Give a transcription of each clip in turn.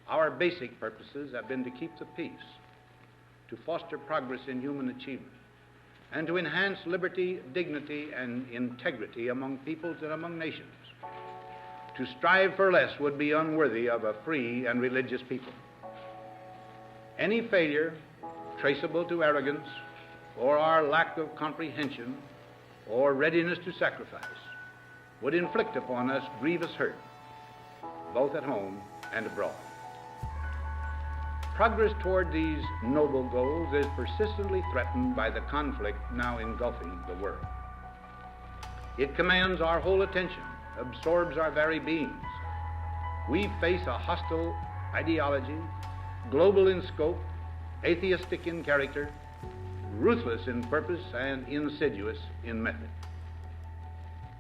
Our basic purposes have been to keep the peace, to foster progress in human achievement, and to enhance liberty, dignity, and integrity among peoples and among nations. To strive for less would be unworthy of a free and religious people. Any failure traceable to arrogance or our lack of comprehension or readiness to sacrifice would inflict upon us grievous hurt, both at home and abroad. Progress toward these noble goals is persistently threatened by the conflict now engulfing the world. It commands our whole attention, absorbs our very beings. We face a hostile ideology, global in scope, atheistic in character, ruthless in purpose, and insidious in method.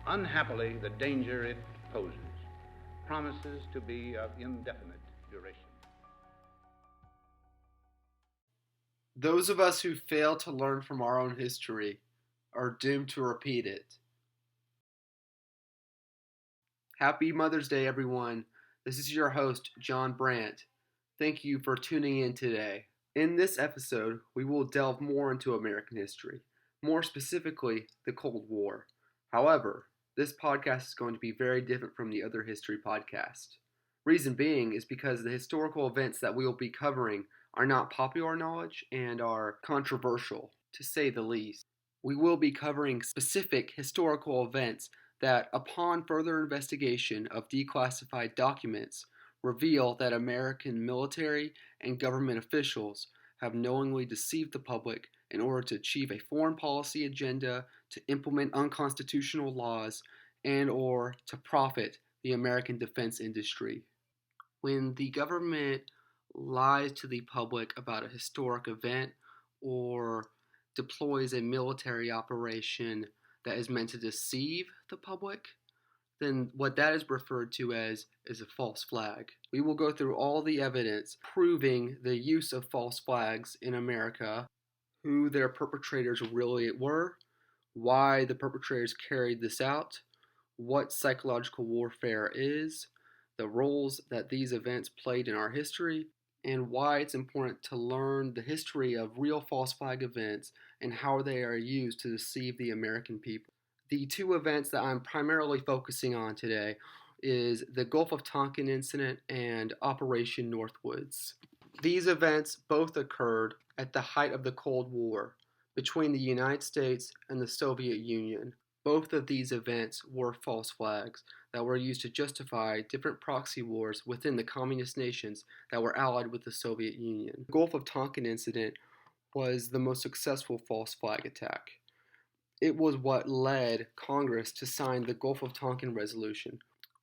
Unhappily, the danger it poses promises to be of indefinite duration. Those of us who fail to learn from our own history are doomed to repeat it. Happy Mother's Day, everyone. This is your host, John Brandt. Thank you for tuning in today. In this episode, we will delve more into American history, more specifically, the Cold War. However, this podcast is going to be very different from the other history podcasts. Reason being is because the historical events that we will be covering are not popular knowledge and are controversial, to say the least. We will be covering specific historical events that, upon further investigation of declassified documents, reveal that American military and government officials have knowingly deceived the public in order to achieve a foreign policy agenda, to implement unconstitutional laws, and or to profit the American defense industry. When the government lies to the public about a historic event or deploys a military operation that is meant to deceive the public, then what that is referred to as is a false flag. We will go through all the evidence proving the use of false flags in America, who their perpetrators really were, why the perpetrators carried this out, what psychological warfare is, the roles that these events played in our history, and why it's important to learn the history of real false flag events and how they are used to deceive the American people. The two events that I'm primarily focusing on today is the Gulf of Tonkin incident and Operation Northwoods. These events both occurred at the height of the Cold War between the United States and the Soviet Union. Both of these events were false flags that were used to justify different proxy wars within the communist nations that were allied with the Soviet Union. The Gulf of Tonkin incident was the most successful false flag attack. It was what led Congress to sign the Gulf of Tonkin Resolution,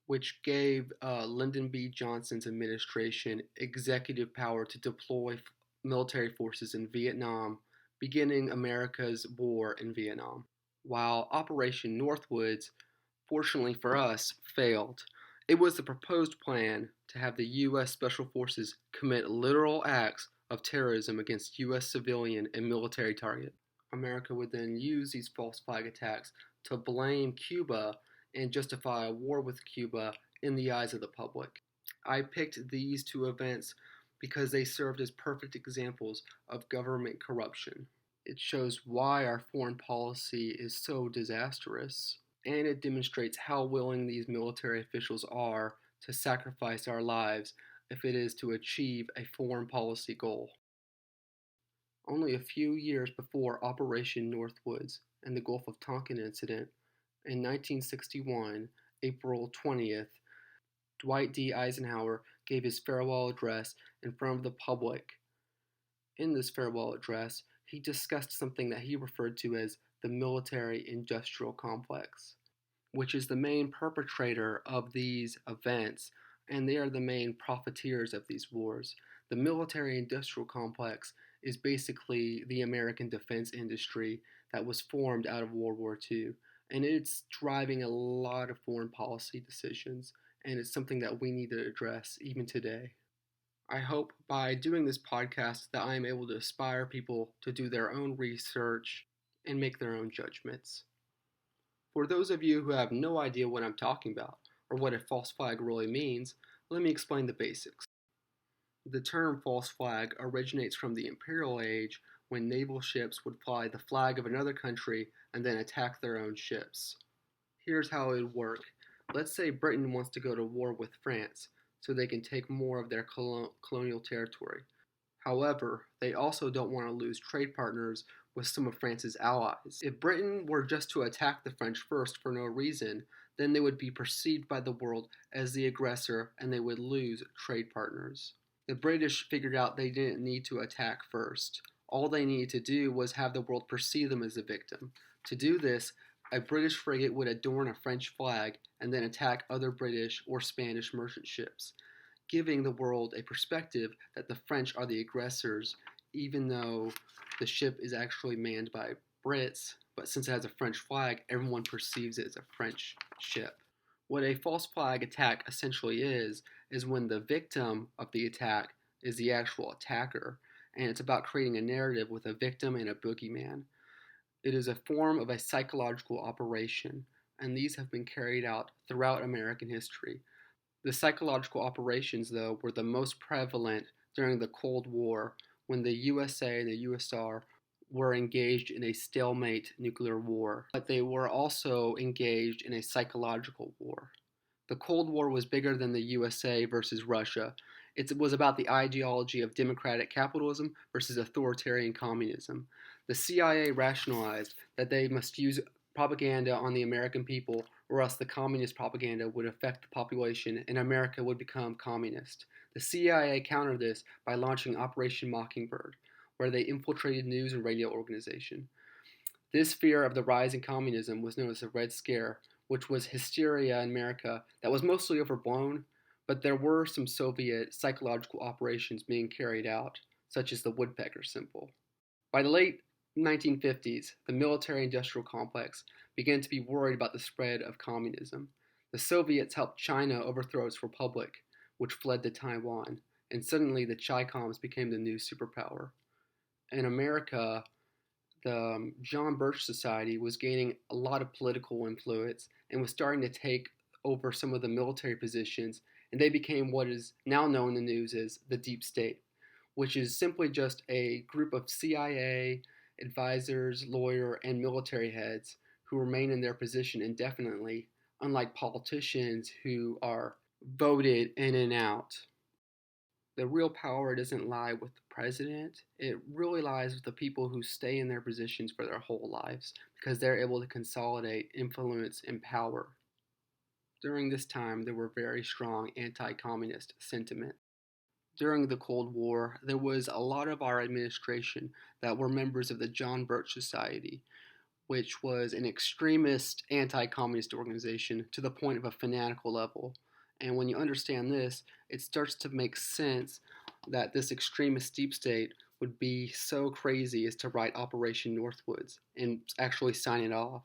which gave Lyndon B. Johnson's administration executive power to deploy military forces in Vietnam, beginning America's war in Vietnam. While Operation Northwoods, fortunately for us, failed. It was the proposed plan to have the U.S. Special Forces commit literal acts of terrorism against U.S. civilian and military targets. America would then use these false flag attacks to blame Cuba and justify a war with Cuba in the eyes of the public. I picked these two events because they served as perfect examples of government corruption. It shows why our foreign policy is so disastrous, and it demonstrates how willing these military officials are to sacrifice our lives if it is to achieve a foreign policy goal. Only a few years before Operation Northwoods and the Gulf of Tonkin incident, in 1961, April 20th, Dwight D. Eisenhower gave his farewell address in front of the public. In this farewell address, he discussed something that he referred to as the military-industrial complex, which is the main perpetrator of these events, and they are the main profiteers of these wars. The military-industrial complex is basically the American defense industry that was formed out of World War II, and it's driving a lot of foreign policy decisions, and it's something that we need to address even today. I hope by doing this podcast that I am able to inspire people to do their own research and make their own judgments. For those of you who have no idea what I'm talking about or what a false flag really means, let me explain the basics. The term false flag originates from the imperial age when naval ships would fly the flag of another country and then attack their own ships. Here's how it would work. Let's say Britain wants to go to war with France so they can take more of their colonial territory. However, they also don't want to lose trade partners with some of France's allies. If Britain were just to attack the French first for no reason, then they would be perceived by the world as the aggressor and they would lose trade partners. The British figured out they didn't need to attack first. All they needed to do was have the world perceive them as a victim. To do this, a British frigate would adorn a French flag and then attack other British or Spanish merchant ships, giving the world a perspective that the French are the aggressors, even though the ship is actually manned by Brits, but since it has a French flag, everyone perceives it as a French ship. What a false flag attack essentially is when the victim of the attack is the actual attacker, and it's about creating a narrative with a victim and a boogeyman. It is a form of a psychological operation, and these have been carried out throughout American history. The psychological operations, though, were the most prevalent during the Cold War when the USA and the USSR were engaged in a stalemate nuclear war, but they were also engaged in a psychological war. The Cold War was bigger than the USA versus Russia. It was about the ideology of democratic capitalism versus authoritarian communism. The CIA rationalized that they must use propaganda on the American people, or else the communist propaganda would affect the population and America would become communist. The CIA countered this by launching Operation Mockingbird, where they infiltrated news and radio organization. This fear of the rise in communism was known as the Red Scare, which was hysteria in America that was mostly overblown, but there were some Soviet psychological operations being carried out, such as the woodpecker symbol. By the late 1950s, the military-industrial complex began to be worried about the spread of communism. The Soviets helped China overthrow its republic, which fled to Taiwan, and suddenly the Chi-Coms became the new superpower. In America, the John Birch Society was gaining a lot of political influence and was starting to take over some of the military positions, and they became what is now known in the news as the Deep State, which is simply just a group of CIA advisors, lawyer, and military heads who remain in their position indefinitely, unlike politicians who are voted in and out. The real power doesn't lie with the president. It really lies with the people who stay in their positions for their whole lives because they're able to consolidate influence and power. During this time, there were very strong anti-communist sentiment. During the Cold War, there was a lot of our administration that were members of the John Birch Society, which was an extremist anti-communist organization to the point of a fanatical level. And when you understand this, it starts to make sense that this extremist deep state would be so crazy as to write Operation Northwoods and actually sign it off.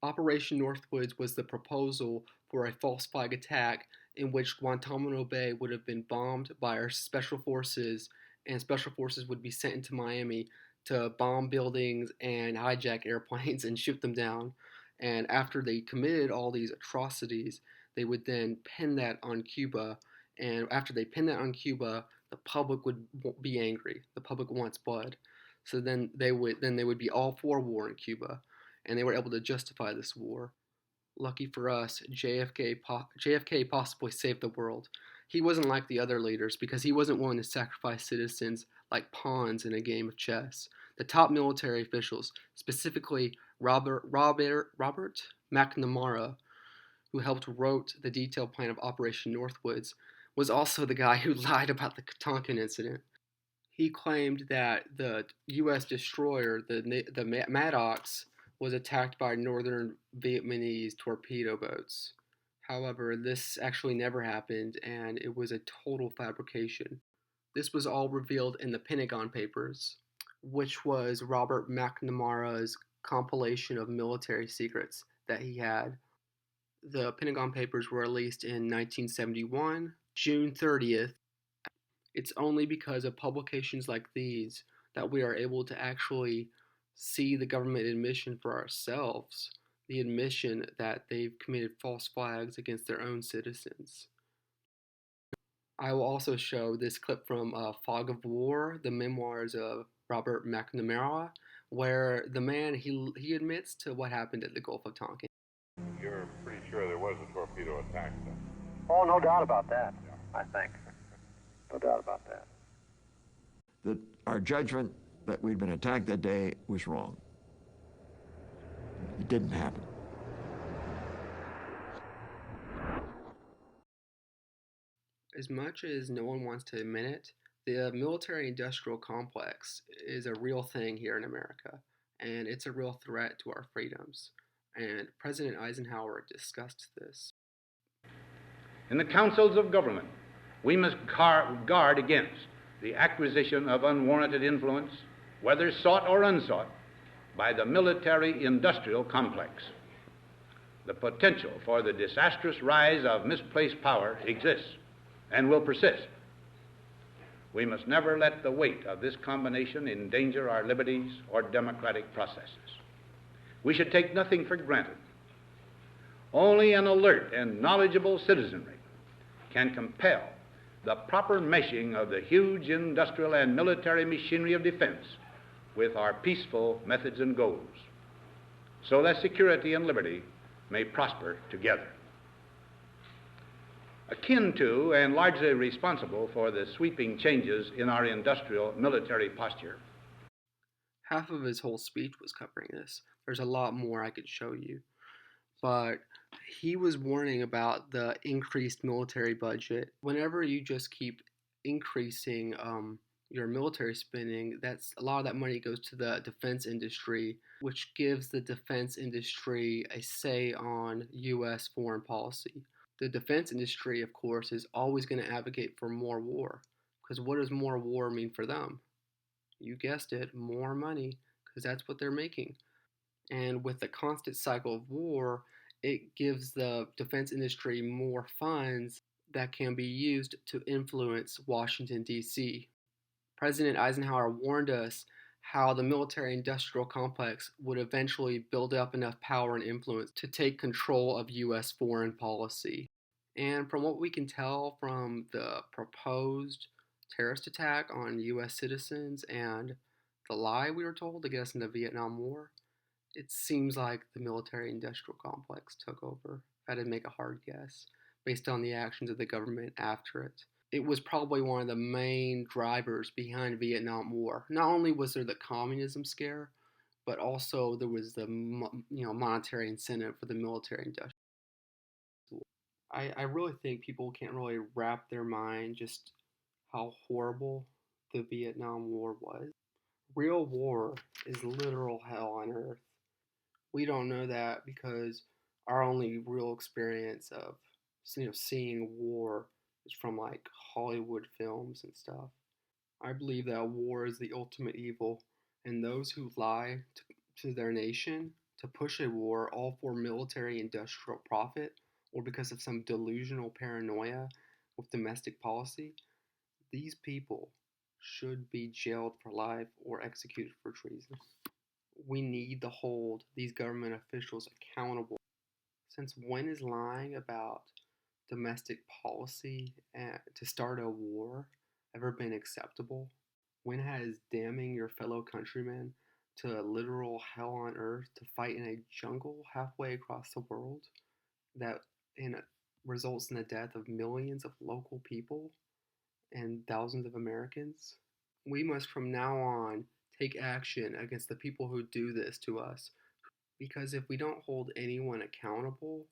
Operation Northwoods was the proposal for a false flag attack in which Guantanamo Bay would have been bombed by our special forces, and special forces would be sent into Miami to bomb buildings and hijack airplanes and shoot them down. And after they committed all these atrocities, they would then pin that on Cuba. And after they pin that on Cuba, the public would be angry. The public wants blood. So then they would be all for war in Cuba, and they were able to justify this war. Lucky for us, JFK possibly saved the world. He wasn't like the other leaders because he wasn't willing to sacrifice citizens like pawns in a game of chess. The top military officials, specifically Robert McNamara, who helped wrote the detailed plan of Operation Northwoods, was also the guy who lied about the Tonkin incident. He claimed that the U.S. destroyer, the Maddox, was attacked by northern Vietnamese torpedo boats. However, this actually never happened, and it was a total fabrication. This was all revealed in the Pentagon Papers, which was Robert McNamara's compilation of military secrets that he had. The Pentagon Papers were released in 1971, June 30th. It's only because of publications like these that we are able to actually see the government admission for ourselves, the admission that they've committed false flags against their own citizens. I will also show this clip from Fog of War, the memoirs of Robert McNamara, where the man he admits to what happened at the Gulf of Tonkin. You're pretty sure there was a torpedo attack then? Oh, no doubt about that, I think. No doubt about that. That our judgment that we'd been attacked that day was wrong. It didn't happen. As much as no one wants to admit it, the military-industrial complex is a real thing here in America, and it's a real threat to our freedoms. And President Eisenhower discussed this. In the councils of government, we must guard against the acquisition of unwarranted influence, whether sought or unsought, by the military-industrial complex. The potential for the disastrous rise of misplaced power exists and will persist. We must never let the weight of this combination endanger our liberties or democratic processes. We should take nothing for granted. Only an alert and knowledgeable citizenry can compel the proper meshing of the huge industrial and military machinery of defense with our peaceful methods and goals, so that security and liberty may prosper together. Akin to and largely responsible for the sweeping changes in our industrial military posture. Half of his whole speech was covering this. There's a lot more I could show you. But he was warning about the increased military budget. Whenever you just keep increasing your military spending, that's a lot of that money goes to the defense industry, which gives the defense industry a say on U.S. foreign policy. The defense industry, of course, is always going to advocate for more war, because what does more war mean for them? You guessed it, more money, because that's what they're making. And with the constant cycle of war, it gives the defense industry more funds that can be used to influence Washington, D.C. President Eisenhower warned us how the military-industrial complex would eventually build up enough power and influence to take control of U.S. foreign policy. And from what we can tell from the proposed terrorist attack on U.S. citizens and the lie we were told to get us into the Vietnam War, it seems like the military-industrial complex took over. If I had to make a hard guess, based on the actions of the government after it. It was probably one of the main drivers behind Vietnam War. Not only was there the communism scare, but also there was the monetary incentive for the military-industrial. I really think people can't really wrap their mind just how horrible the Vietnam War was. Real war is literal hell on earth. We don't know that because our only real experience of seeing war is from like Hollywood films and stuff. I believe that war is the ultimate evil, and those who lie to their nation to push a war all for military industrial profit or because of some delusional paranoia with domestic policy, these people should be jailed for life or executed for treason. We need to hold these government officials accountable. Since when is lying about domestic policy to start a war ever been acceptable? When has damning your fellow countrymen to literal hell on earth to fight in a jungle halfway across the world that results in the death of millions of local people and thousands of Americans? We must from now on take action against the people who do this to us, because if we don't hold anyone accountable,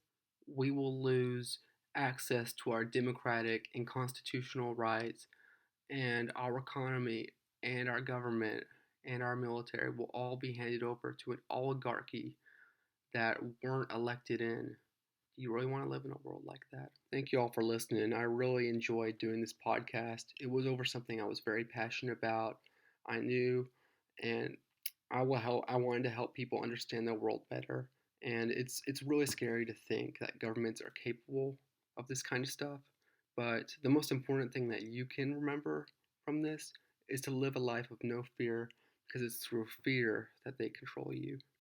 we will lose access to our democratic and constitutional rights, and our economy and our government and our military will all be handed over to an oligarchy that weren't elected in. Do you really want to live in a world like that? Thank you all for listening. I really enjoyed doing this podcast. It was over something I was very passionate about. I knew, and I wanted to help people understand the world better. And it's really scary to think that governments are capable of this kind of stuff. But the most important thing that you can remember from this is to live a life of no fear, because it's through fear that they control you.